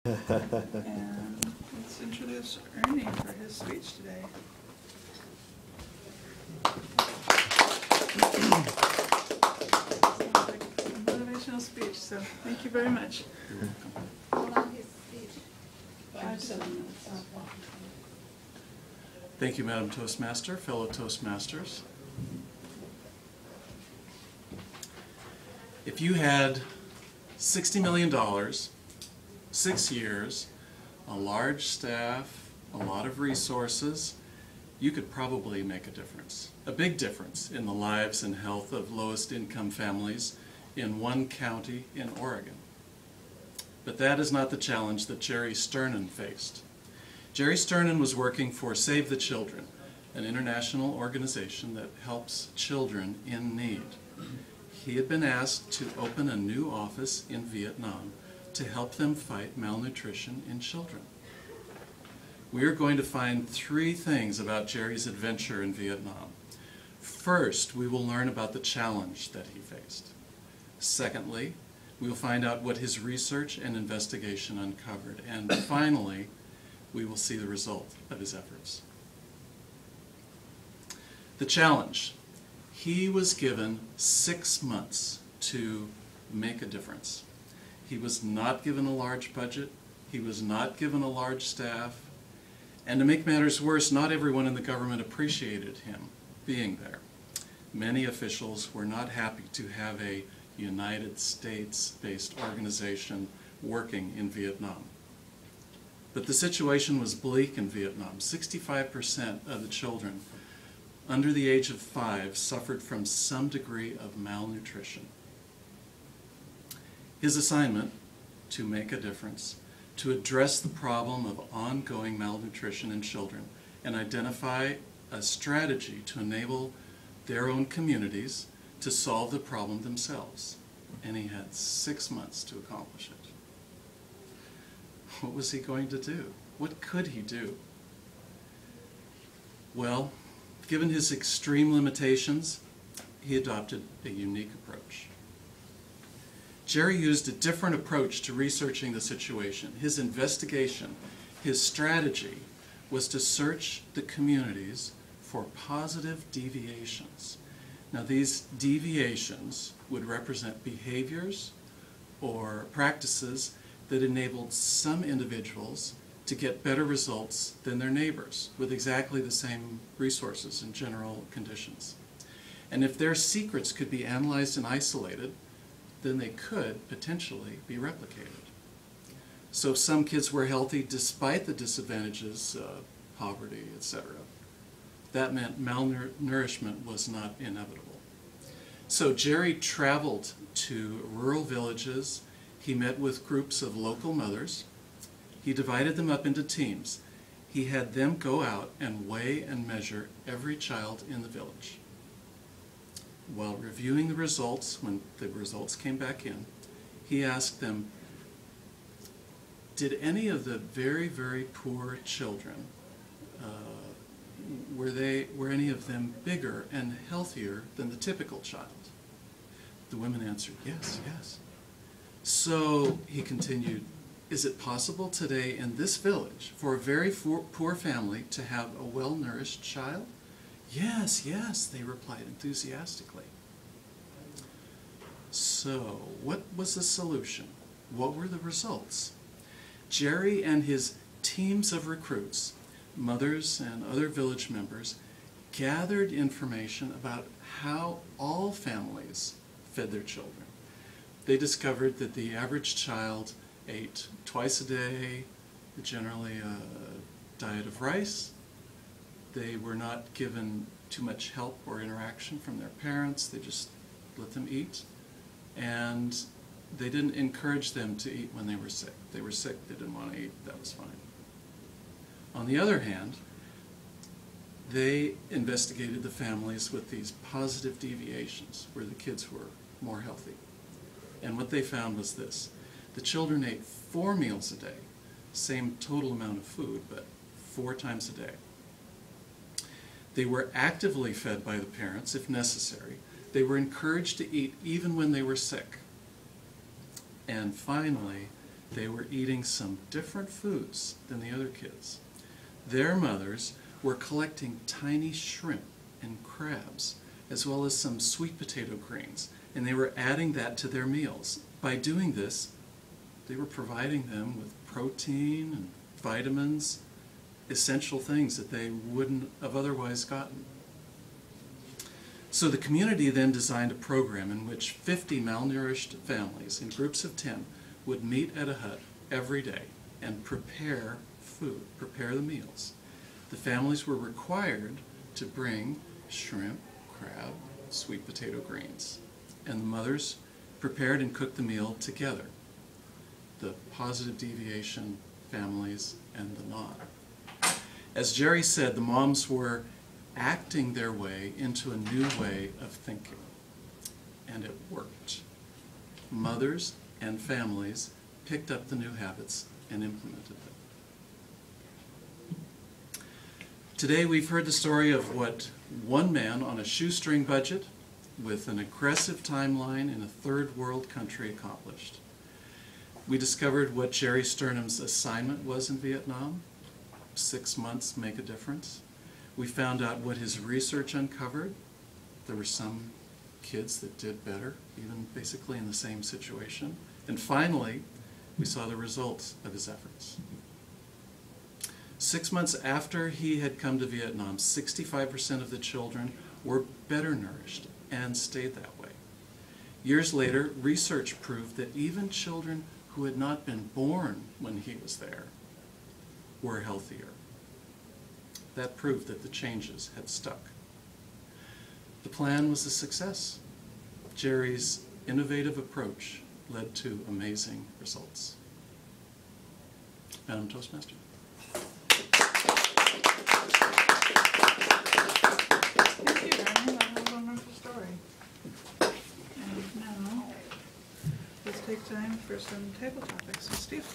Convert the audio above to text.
And let's introduce Ernie for his speech today. A motivational speech, so thank you very much. Hold on his speech. 5 to 7 minutes. Thank you, Madam Toastmaster, fellow Toastmasters. If you had $60 million, 6 years, a large staff, a lot of resources, you could probably make a difference, a big difference in the lives and health of lowest income families in one county in Oregon. But that is not the challenge that Jerry Sternin faced. Jerry Sternin was working for Save the Children, an international organization that helps children in need. He had been asked to open a new office in Vietnam to help them fight malnutrition in children. We are going to find 3 things about Jerry's adventure in Vietnam. First, we will learn about the challenge that he faced. Secondly, we will find out what his research and investigation uncovered. And finally, we will see the result of his efforts. The challenge. He was given 6 months to make a difference. He was not given a large budget. He was not given a large staff. And to make matters worse, not everyone in the government appreciated him being there. Many officials were not happy to have a United States-based organization working in Vietnam. But the situation was bleak in Vietnam. 65% of the children under the age of 5 suffered from some degree of malnutrition. His assignment, to make a difference, to address the problem of ongoing malnutrition in children and identify a strategy to enable their own communities to solve the problem themselves. And he had 6 months to accomplish it. What was he going to do? What could he do? Well, given his extreme limitations, he adopted a unique approach. Jerry used a different approach to researching the situation. His investigation, his strategy, was to search the communities for positive deviations. Now, these deviations would represent behaviors or practices that enabled some individuals to get better results than their neighbors with exactly the same resources and general conditions. And if their secrets could be analyzed and isolated, then they could potentially be replicated. So if some kids were healthy despite the disadvantages, poverty, etc., that meant malnourishment was not inevitable. So Jerry traveled to rural villages. He met with groups of local mothers. He divided them up into teams. He had them go out and weigh and measure every child in the village. While reviewing the results, when the results came back in, he asked them, did any of the very, very poor children, were any of them bigger and healthier than the typical child? The women answered, yes, yes. So he continued, is it possible today in this village for a very poor family to have a well-nourished child? Yes, yes, they replied enthusiastically. So, what was the solution? What were the results? Jerry and his teams of recruits, mothers and other village members, gathered information about how all families fed their children. They discovered that the average child ate twice a day, generally a diet of rice. They were not given too much help or interaction from their parents. They just let them eat. And they didn't encourage them to eat when they were sick. They were sick, they didn't want to eat, that was fine. On the other hand, they investigated the families with these positive deviations where the kids were more healthy. And what they found was this. The children ate 4 meals a day, same total amount of food, but 4 times a day. They were actively fed by the parents if necessary. They were encouraged to eat even when they were sick. And finally, they were eating some different foods than the other kids. Their mothers were collecting tiny shrimp and crabs, as well as some sweet potato greens, and they were adding that to their meals. By doing this, they were providing them with protein and vitamins, essential things that they wouldn't have otherwise gotten. So the community then designed a program in which 50 malnourished families in groups of 10 would meet at a hut every day and prepare food, prepare the meals. The families were required to bring shrimp, crab, sweet potato greens, and the mothers prepared and cooked the meal together. The positive deviation families and the non. As Jerry said, the moms were acting their way into a new way of thinking, and it worked. Mothers and families picked up the new habits and implemented them. Today we've heard the story of what one man on a shoestring budget with an aggressive timeline in a third world country accomplished. We discovered what Jerry Sternham's assignment was in Vietnam. 6 months make a difference. We found out what his research uncovered. There were some kids that did better, even basically in the same situation. And finally, we saw the results of his efforts. 6 months after he had come to Vietnam, 65% of the children were better nourished and stayed that way. Years later, research proved that even children who had not been born when he was there were healthier. That proved that the changes had stuck. The plan was a success. Jerry's innovative approach led to amazing results. Madam Toastmaster. Thank you, Ernie. That was a wonderful story. And now, let's take time for some table topics with Steve.